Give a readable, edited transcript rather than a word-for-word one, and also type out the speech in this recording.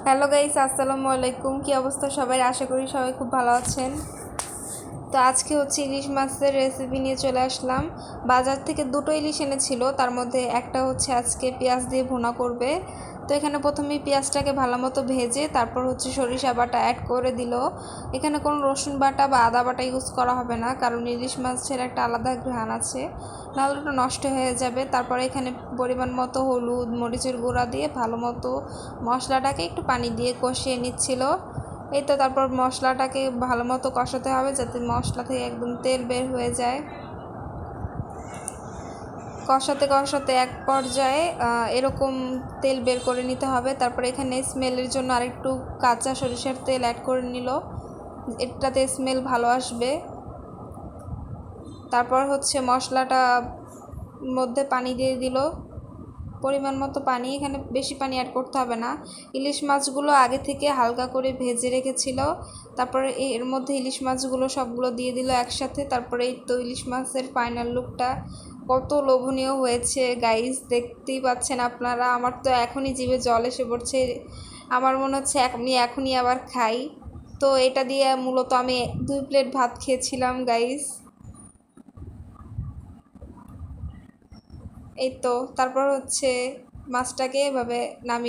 Hello guys, আসসালামু আলাইকুম। কি অবস্থা সবাই? আশা করি সবাই খুব ভালো আছেন। তো আজকে হচ্ছে ইলিশ মাছের রেসিপি নিয়ে চলে আসলাম। বাজার থেকে দুটো ইলিশ এনেছিল, তার মধ্যে একটা হচ্ছে আজকে পেঁয়াজ দিয়ে ভুনা করবে। তো এখানে প্রথমেই পেঁয়াজটাকে ভালো মতো ভেজে তারপর হচ্ছে সরিষা বাটা অ্যাড করে দিল। এখানে কোনো রসুন বাটা বা আদা বাটা ইউজ করা হবে না, কারণ ইলিশ মাছের একটা আলাদা ঘ্রাণ আছে, নাহলে ওটা নষ্ট হয়ে যাবে। তারপরে এখানে পরিমাণ মতো হলুদ মরিচের গুঁড়া দিয়ে ভালো মতো মশলাটাকে একটু পানি দিয়ে কষিয়ে নিচ্ছিল। এই তো তারপর মশলাটাকে ভালো মতো কষাতে হবে, যাতে মশলা থেকে একদম তেল বের হয়ে যায়। কষাতে কষাতে এক পর্যায়ে এরকম তেল বের করে নিতে হবে। তারপরে এখানে স্মেলের জন্য আরেকটু কাঁচা সরিষার তেল অ্যাড করে নিল, এটাতে স্মেল ভালো আসবে। তারপর হচ্ছে মশলাটা মধ্যে পানি দিয়ে দিল, পরিমাণ মতো পানি, এখানে বেশি পানি অ্যাড করতে হবে না। ইলিশ মাছগুলো আগে থেকে হালকা করে ভেজে রেখেছিল, তারপরে এর মধ্যে ইলিশ মাছগুলো সবগুলো দিয়ে দিল একসাথে। তারপরে এই তো ইলিশ মাছের ফাইনাল লুকটা কত লোভনীয় হয়েছে গাইস, দেখতেই পাচ্ছেন আপনারা। আমার তো এখনই জিভে জল এসে পড়ছে, আমার মনে হচ্ছে আমি এখনই আবার খাই। তো এটা দিয়ে মূলত আমি 2 প্লেট ভাত খেয়েছিলাম গাইস। এই তো তারপর হচ্ছে মাছটাকে এভাবে নামিয়ে